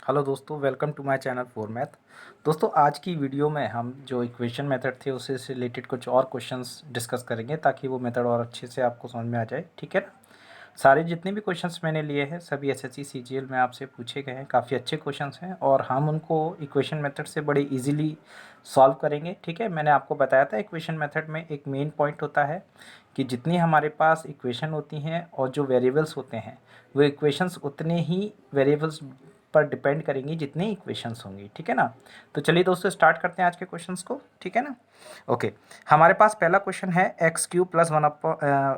Hello दोस्तों, welcome to my channel for math. दोस्तों, आज की वीडियो में हम जो इक्वेशन मेथड थे उससे रिलेटेड कुछ और क्वेश्चंस डिस्कस करेंगे ताकि वो मेथड और अच्छे से आपको समझ में आ जाए। ठीक है ना। सारे जितने भी क्वेश्चंस मैंने लिए हैं सभी एसएससी सीजीएल में आपसे पूछे गए हैं। काफ़ी अच्छे क्वेश्चंस हैं और हम उनको इक्वेशन मेथड से बड़े ईजिली सॉल्व करेंगे। ठीक है, मैंने आपको बताया था इक्वेशन मेथड में एक मेन पॉइंट होता है कि जितनी हमारे पास इक्वेशन होती हैं और जो वेरिएबल्स होते हैं वो इक्वेशंस उतने ही वेरिएबल्स पर डिपेंड करेंगी जितनी इक्वेशंस होंगी। ठीक है ना। तो चलिए दोस्तों स्टार्ट करते हैं आज के क्वेश्चंस को। ठीक है ना। ओके, हमारे पास पहला क्वेश्चन है x q plus one upon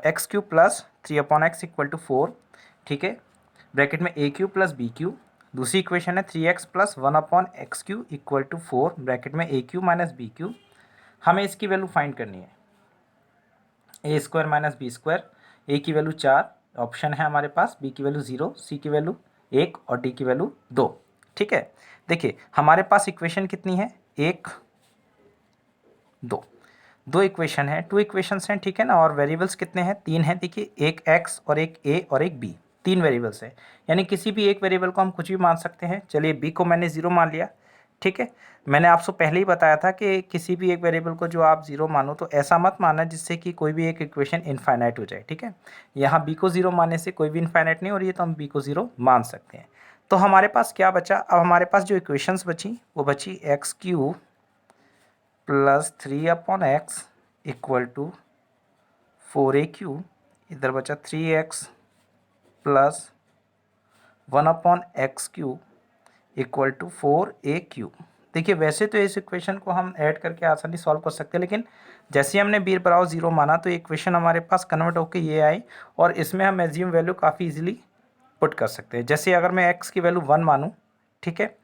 x q plus 3/x equal to 4। ठीक है, ब्रैकेट में a q plus b q. दूसरी इक्वेशन है 3x plus 1/x q equal to 4, bracket में a q minus b q. हमें इसकी value find करनी है, a square minus b square. A की वैल्यू 4 ऑप्शन है हमारे पास, बी की वैल्यू 0, सी की वैल्यू 1 और डी की वैल्यू 2। ठीक है, देखिए हमारे पास इक्वेशन कितनी है, 1 2, दो इक्वेशन है, टू इक्वेशंस हैं। ठीक है ना। और वेरिएबल्स कितने हैं, 3 हैं। देखिए एक एक्स और एक ए और एक बी, 3 वेरिएबल्स है। यानी किसी भी एक वेरिएबल को हम कुछ भी मान सकते हैं। चलिए बी को मैंने 0 मान लिया। ठीक है, मैंने आपसे पहले ही बताया था कि किसी भी एक वेरिएबल को जो आप 0 मानो तो ऐसा मत मानना जिससे कि कोई भी एक इक्वेशन इनफाइनाइट हो जाए। ठीक है, यहाँ बी को 0 मानने से कोई भी इनफाइनाइट नहीं हो रही है, तो हम बी को 0 मान सकते हैं। तो हमारे पास क्या बचा, अब हमारे पास जो इक्वेशंस बची वो बची x q plus 3/x equal to 4a q. इधर बचा 3x plus 1/x q equal to 4a q. देखिए वैसे तो इस इक्वेशन को हम ऐड करके आसानी सॉल्व कर सकते हैं, लेकिन जैसे ही हमने बी बराबर 0 माना तो इक्वेशन हमारे पास कन्वर्ट होकर ये आई और इसमें हम एज्यूम वैल्यू काफ़ी इजीली पुट कर सकते हैं। जैसे अगर मैं x की वैल्यू 1 मानूँ, ठीक है,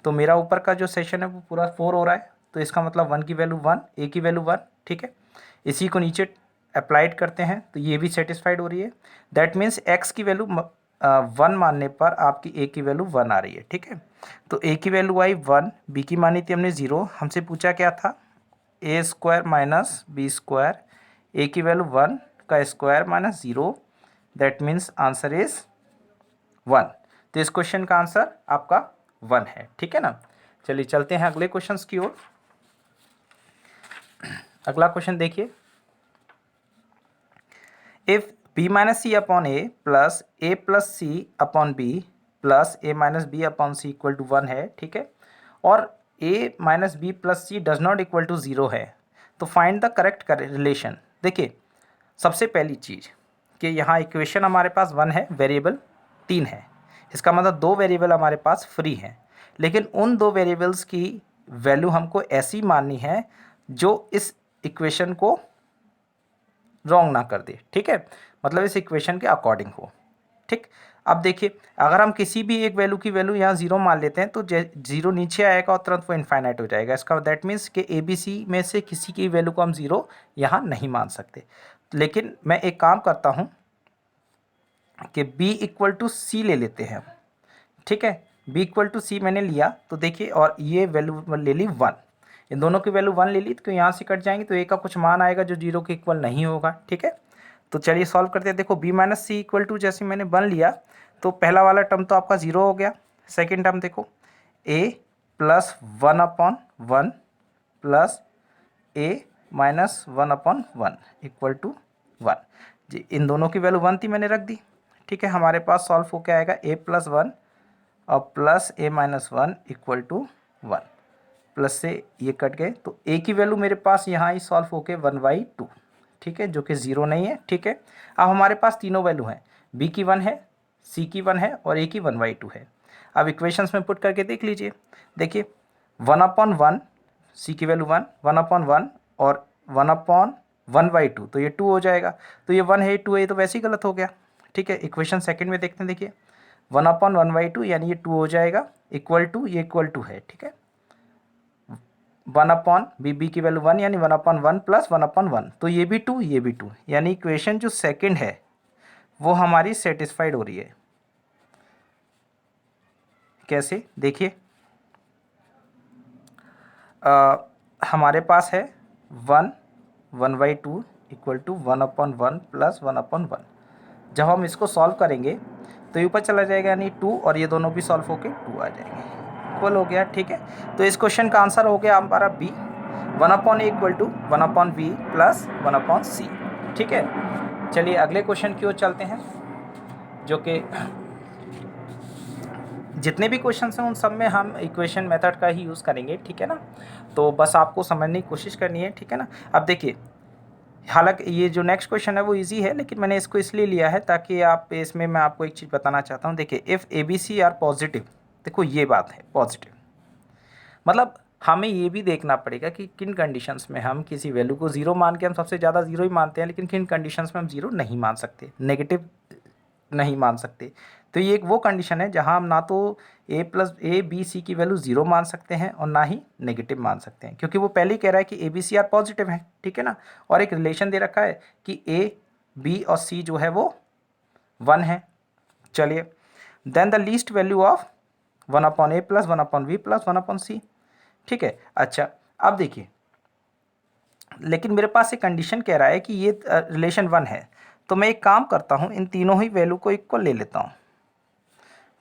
तो मेरा ऊपर का जो सेशन है वो पूरा 4 हो रहा है, तो इसका मतलब 1 की वैल्यू 1, ए की वैल्यू 1। ठीक है, इसी को नीचे अप्लाइड करते हैं तो ये भी सेटिस्फाइड हो रही है। दैट मीन्स एक्स की वैल्यू 1 मानने पर आपकी ए की वैल्यू 1 आ रही है। ठीक है, तो ए की वैल्यू आई 1, बी की मानी थी हमने 0। हमसे पूछा क्या था, ए square minus b square. A की वैल्यू 1 का square minus 0, that means answer is 1। तो इस क्वेश्चन का आंसर आपका 1 है। ठीक है ना। चलिए चलते हैं अगले क्वेश्चन की ओर। अगला क्वेश्चन देखिए, if b minus c upon a plus c upon b plus a minus b upon c equal to 1 है। ठीक है, और a minus b plus c does not equal to 0 है, तो फाइंड द करेक्ट रिलेशन। देखिए सबसे पहली चीज़ कि यहाँ इक्वेशन हमारे पास 1 है, वेरिएबल 3 है। इसका मतलब 2 वेरिएबल हमारे पास फ्री हैं, लेकिन उन 2 वेरिएबल्स की वैल्यू हमको ऐसी माननी है जो इस इक्वेशन को रॉन्ग ना कर दे। ठीक है, मतलब इस इक्वेशन के अकॉर्डिंग हो। ठीक, अब देखिए अगर हम किसी भी एक वैल्यू की वैल्यू यहाँ 0 मान लेते हैं तो 0 नीचे आएगा और तुरंत वो इनफाइनाइट हो जाएगा। इसका दैट मीन्स कि ए बी सी में से किसी की वैल्यू को हम 0 यहाँ नहीं मान सकते। लेकिन मैं एक काम करता हूँ कि b इक्वल टू सी ले लेते हैं। ठीक है, b इक्वल टू सी मैंने लिया तो देखिए, और ये वैल्यू ले ली 1, इन दोनों की वैल्यू 1 ले ली तो यहाँ से कट जाएंगे तो a का कुछ मान आएगा जो 0 के इक्वल नहीं होगा। ठीक है, तो चलिए सॉल्व करते हैं। देखो b minus c equal to जैसे मैंने 1 लिया तो पहला वाला टर्म तो आपका 0 हो गया। सेकेंड टर्म देखो a plus 1/1 plus a minus 1/1 equal to 1 जी। इन दोनों की वैल्यू 1 थी, मैंने रख दी। ठीक है, हमारे पास सॉल्व हो क्या आएगा, a प्लस 1 और plus a minus 1 equal to 1। Plus से ये कट गए तो a की वैल्यू मेरे पास यहाँ ही सॉल्व होके 1/2। ठीक है, जो कि 0 नहीं है। ठीक है, अब हमारे पास तीनों वैल्यू हैं, b की 1 है, c की 1 है और a की 1/2 है। अब इक्वेशंस में पुट करके देख लीजिए। देखिए 1/1, c की वैल्यू 1, 1/1 और 1/1/2, तो ये 2 हो जाएगा। तो ये 1 है, 2 है, तो वैसे ही गलत हो गया। ठीक है, इक्वेशन सेकंड में देखते हैं। देखिए 1/1/2 यानी ये 2 हो जाएगा, इक्वल टू ये इक्वल टू है। ठीक है, 1/b की वैल्यू 1 यानी 1/1 प्लस 1/1, तो ये भी 2 ये भी 2, यानी इक्वेशन जो सेकंड है वो हमारी सेटिस्फाइड हो रही है। कैसे, देखिए हमारे पास है 1/2 इक्वल टू 1/1 प्लस 1/1, जब हम इसको सॉल्व करेंगे तो ये ऊपर चला जाएगा यानी 2 और ये दोनों भी सॉल्व होके 2 आ जाएंगे, इक्वल हो गया। ठीक है, तो इस क्वेश्चन का आंसर हो गया हमारा B, 1/a equal to 1/b plus 1/c। ठीक है, चलिए अगले क्वेश्चन की ओर चलते हैं, जो कि जितने भी क्वेश्चन हैं उन सब में हम इक्वेशन मेथड का ही यूज़ करेंगे। ठीक है ना, तो बस आपको समझने की कोशिश करनी है। ठीक है ना, अब देखिए, हालांकि ये जो नेक्स्ट क्वेश्चन है वो इजी है, लेकिन मैंने इसको इसलिए लिया है ताकि आप इसमें मैं आपको एक चीज़ बताना चाहता हूँ। देखिए, if a b c are positive, देखो ये बात है पॉजिटिव, मतलब हमें ये भी देखना पड़ेगा कि किन कंडीशंस में हम किसी वैल्यू को ज़ीरो मान के, हम सबसे ज़्यादा ज़ीरो ही मानते हैं, लेकिन किन कंडीशंस में हम ज़ीरो नहीं मान सकते, नेगेटिव नहीं मान सकते। तो ये एक वो कंडीशन है जहां हम ना तो ए बी सी की वैल्यू ज़ीरो मान सकते हैं और ना ही नेगेटिव मान सकते हैं, क्योंकि वो पहले ही कह रहा है कि a b c are positive है। ठीक है ना, और एक रिलेशन दे रखा है कि ए बी और सी जो है वो 1 है। चलिए, then the least value of 1/a plus 1/b plus 1/c। ठीक है, अच्छा अब देखिए, लेकिन मेरे पास एक कंडीशन कह रहा है कि ये रिलेशन 1 है, तो मैं एक काम करता हूँ, इन तीनों ही वैल्यू को इक्वल ले लेता हूँ,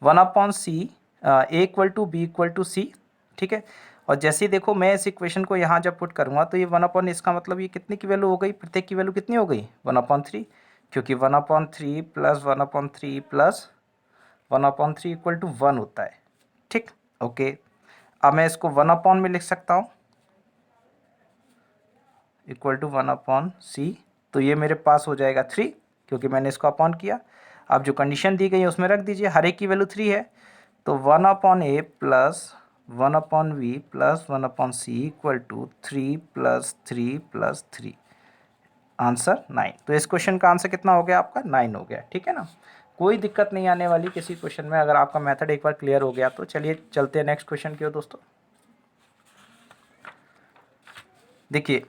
1/c, a equal to b equal to c. ठीक है, और जैसे ही देखो मैं इस इक्वेशन को यहाँ जब पुट करूँगा तो ये 1/, इसका मतलब ये कितने की वैल्यू हो गई, प्रत्येक की वैल्यू कितनी हो गई, 1/3, क्योंकि 1/3 प्लस 1/3 प्लस 1/3 इक्वल टू 1 होता है। ठीक, ओके, अब मैं इसको 1 में लिख सकता हूँ, इक्वल टू 1/c, तो ये मेरे पास हो जाएगा 3, क्योंकि मैंने इसको अपॉन किया। अब जो कंडीशन दी गई है उसमें रख दीजिए, हर एक की वैल्यू 3 है, तो 1/a plus 1/b plus 1/c equal to 3 plus 3 plus 3, answer 9। तो इस क्वेश्चन का आंसर कितना हो गया आपका, 9 हो गया। ठीक है ना, कोई दिक्कत नहीं आने वाली किसी क्वेश्चन में, अगर आपका मेथड एक बार क्लियर हो गया तो। चलिए चलते हैं नेक्स्ट क्वेश्चन की ओर दोस्तों। देखिए,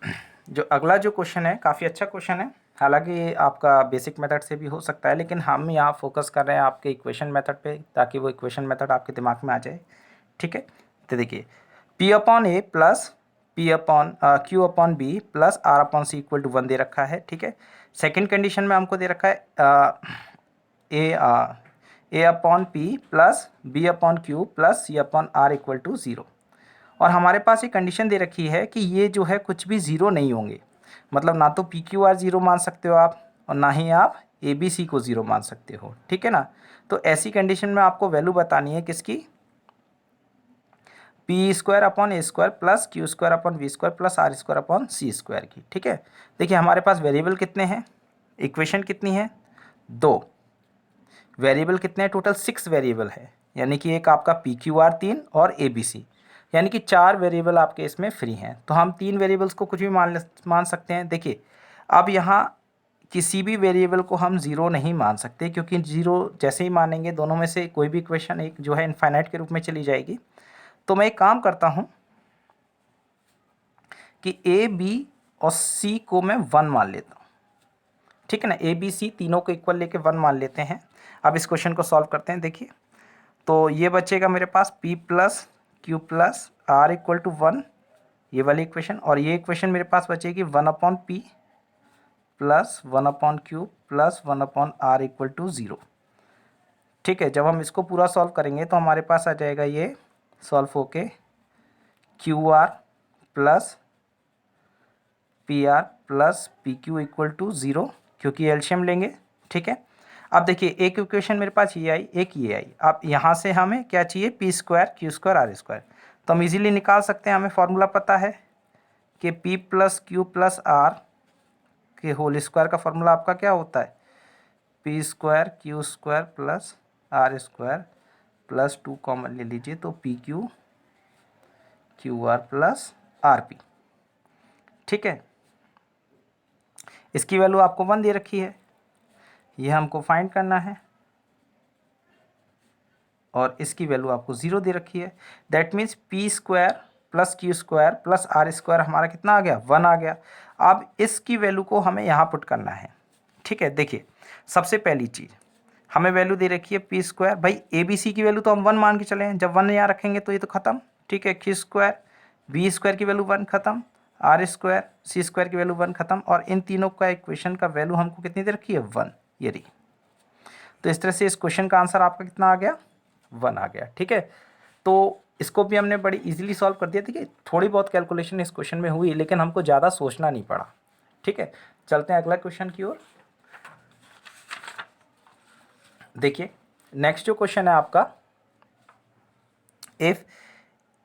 जो अगला जो क्वेश्चन है काफ़ी अच्छा क्वेश्चन है, हालांकि आपका बेसिक मेथड से भी हो सकता है, लेकिन हम यहाँ फोकस कर रहे हैं आपके इक्वेशन मेथड पे, ताकि वो इक्वेशन मेथड आपके दिमाग में आ जाए। ठीक है, तो देखिए, P/A plus Q/B plus R/C equal to 1 दे रखा है। ठीक है, सेकेंड कंडीशन में हमको दे रखा है A/P plus B/Q plus C/R equal to 0, और हमारे पास एक कंडीशन दे रखी है कि ये जो है कुछ भी ज़ीरो नहीं होंगे, मतलब ना तो PQR ज़ीरो मान सकते हो आप, और ना ही आप ABC को ज़ीरो मान सकते हो। ठीक है ना, तो ऐसी कंडीशन में आपको वैल्यू बतानी है किसकी, P² plus Q² plus R² की। ठीक है, देखिए हमारे पास वेरिएबल कितने हैं, इक्वेशन कितनी है, 2, वेरिएबल कितने हैं, टोटल 6 वेरिएबल है, यानी कि एक आपका PQR 3 और ABC, यानी कि 4 वेरिएबल आपके इसमें फ्री हैं। तो हम 3 वेरिएबल्स को कुछ भी मान सकते हैं। देखिए, अब यहाँ किसी भी वेरिएबल को हम ज़ीरो नहीं मान सकते, क्योंकि ज़ीरो जैसे ही मानेंगे दोनों में से कोई भी इक्वेशन एक जो है इनफाइनाइट के रूप में चली जाएगी। तो मैं एक काम करता हूँ कि A, B और C को मैं 1 मान लेता हूँ। ठीक है ना, A, B, C तीनों को इक्वल लेके 1 मान लेते हैं। अब इस क्वेश्चन को सॉल्व करते हैं। देखिए, तो ये बचेगा मेरे पास P plus Q plus R equal to 1, ये वाली इक्वेशन, और ये इक्वेशन मेरे पास बचेगी 1/P plus 1/Q plus 1/R equal to 0। ठीक है, जब हम इसको पूरा सॉल्व करेंगे तो हमारे पास आ जाएगा ये सॉल्व होके QR plus PR plus PQ equal to 0, क्योंकि एलसीएम लेंगे। ठीक है, अब देखिए एक इक्वेशन मेरे पास ये आई, एक ये आई, अब यहाँ से हमें क्या चाहिए, P² Q² R², तो हम इजीली निकाल सकते हैं, हमें फॉर्मूला पता है कि P plus Q plus R के होल स्क्वायर का फॉर्मूला आपका क्या होता है, P² Q² plus R² plus 2 common ले लीजिए, तो PQ QR प्लस RP। ठीक है, इसकी वैल्यू आपको 1 दे रखी है, ये हमको फाइंड करना है, और इसकी वैल्यू आपको 0 दे रखी है। That means P² plus Q² plus R² हमारा कितना आ गया, 1 आ गया। अब इसकी वैल्यू को हमें यहाँ पुट करना है। ठीक है, देखिए सबसे पहली चीज़ हमें वैल्यू दे रखी है P², भाई ABC की वैल्यू तो हम 1 मान के चले हैं, जब 1 यहाँ रखेंगे तो ये तो ख़त्म। ठीक है, Q² B² की वैल्यू 1 ख़त्म, R² C² की वैल्यू 1 ख़त्म, और इन तीनों का इक्वेशन का वैल्यू हमको कितनी दे रखी है, 1, ये रही। तो इस तरह से इस क्वेश्चन का आंसर आपका कितना आ गया, 1 आ गया। ठीक है, तो इसको भी हमने बड़ी इजीली सॉल्व कर दिया। ठीक है, थोड़ी बहुत कैलकुलेशन इस क्वेश्चन में हुई, लेकिन हमको ज़्यादा सोचना नहीं पड़ा। ठीक है, चलते हैं अगला क्वेश्चन की ओर। देखिए नेक्स्ट जो क्वेश्चन है आपका, if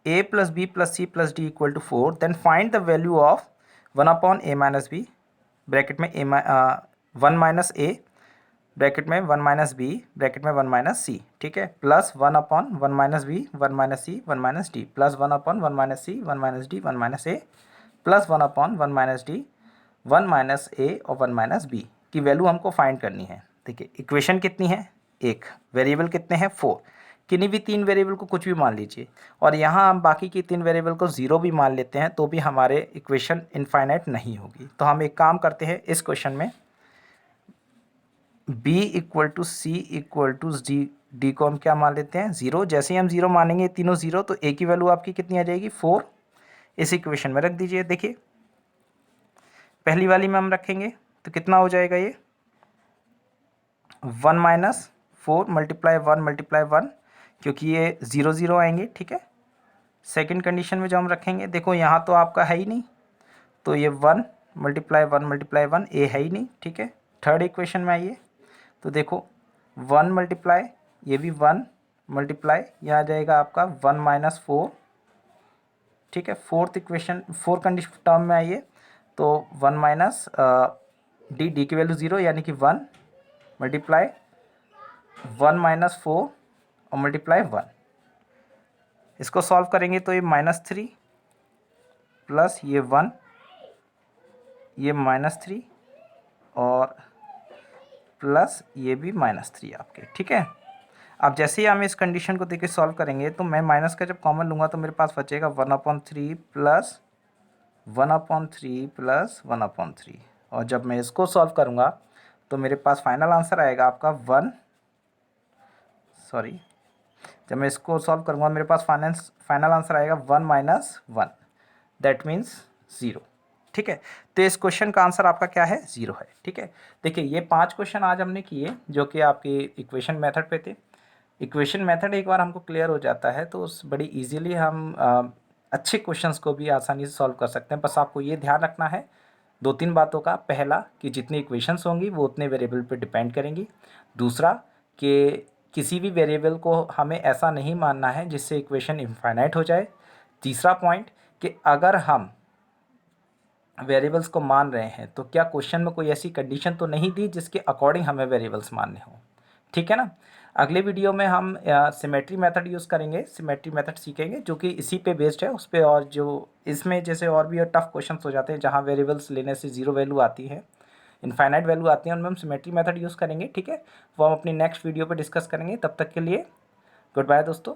a plus b plus c plus d equal to 4 then find the value of 1 upon a minus b, bracket में 1 माइनस ए, ब्रैकेट में 1 माइनस बी, ब्रैकेट में 1 माइनस सी। ठीक है, plus 1 upon 1 minus b, 1 minus c, 1 minus d, plus 1 upon 1 minus c, 1 minus d, 1 minus a, plus 1 upon 1 minus d, 1 minus a और 1 minus b की value हमको find करनी है। देखिए equation कितनी है, एक, वेरिएबल कितने हैं 4, किन्हीं भी 3 वेरिएबल को कुछ भी मान लीजिए, और यहाँ हम बाकी की 3 वेरिएबल को 0 भी मान लेते हैं तो भी हमारे इक्वेशन इनफाइनाइट नहीं होगी। तो हम एक काम करते हैं, इस क्वेश्चन में b equal to c equal to d को हम क्या मान लेते हैं 0। जैसे ही हम 0 मानेंगे, तीनों 0, तो a की वैल्यू आपकी कितनी आ जाएगी 4। इस इक्वेशन में रख दीजिए। देखिए पहली वाली में हम रखेंगे तो कितना हो जाएगा, ये 1 माइनस 4 मल्टीप्लाई 1 मल्टीप्लाई 1, क्योंकि ये 0 0 आएंगे। ठीक है, सेकंड कंडीशन में जो हम रखेंगे, देखो यहाँ तो आपका है ही नहीं, तो ये 1 मल्टीप्लाई 1 मल्टीप्लाई 1, ए है ही नहीं। ठीक है, थर्ड इक्वेशन में आइए तो देखो 1 मल्टीप्लाई, ये भी 1 मल्टीप्लाई, यह आ जाएगा आपका 1 माइनस 4। ठीक है, fourth equation, fourth condition term में आइए तो 1 माइनस डी की वैल्यू 0, यानी कि 1 मल्टीप्लाई 1 माइनस 4 और मल्टीप्लाई 1। इसको सॉल्व करेंगे तो ये -3 प्लस ये 1, ये -3 और प्लस ये भी -3 आपके। ठीक है, अब जैसे ही हम इस कंडीशन को देखिए सॉल्व करेंगे, तो मैं माइनस का जब कॉमन लूँगा तो मेरे पास बचेगा 1/3 प्लस 1/3 प्लस 1/3, और जब मैं इसको सॉल्व करूँगा तो मेरे पास फाइनल आंसर आएगा आपका जब मैं इसको सॉल्व करूँगा मेरे पास फाइनल आंसर आएगा 1 माइनस 1, दैट मीन्स 0। ठीक है, तो इस क्वेश्चन का आंसर आपका क्या है, 0 है। ठीक है, देखिए ये 5 क्वेश्चन आज हमने किए जो कि आपके इक्वेशन मेथड पे थे। इक्वेशन मेथड एक बार हमको क्लियर हो जाता है तो उस बड़ी इजीली हम अच्छे क्वेश्चंस को भी आसानी से सॉल्व कर सकते हैं। बस आपको ये ध्यान रखना है 2-3 बातों का। पहला कि जितनी इक्वेशंस होंगी वो उतने वेरिएबल पे डिपेंड करेंगी। दूसरा कि किसी भी वेरिएबल को हमें ऐसा नहीं मानना है जिससे इक्वेशन इनफाइनाइट हो जाए। तीसरा पॉइंट कि अगर हम वेरिएबल्स को मान रहे हैं तो क्या क्वेश्चन में कोई ऐसी कंडीशन तो नहीं दी जिसके अकॉर्डिंग हमें वेरिएबल्स मानने हों। ठीक है ना, अगले वीडियो में हम सिमेट्री मेथड यूज़ करेंगे, सिमेट्री मेथड सीखेंगे जो कि इसी पे बेस्ड है उस पे, और जो इसमें जैसे और भी टफ क्वेश्चंस हो जाते हैं जहाँ वेरिएबल्स लेने से 0 वैल्यू आती है, इनफाइनाइट वैल्यू आती है, उनमें हम सिमेट्री मेथड यूज़ करेंगे। ठीक है, वो हम अपनी नेक्स्ट वीडियो पर डिस्कस करेंगे। तब तक के लिए गुड बाय दोस्तों।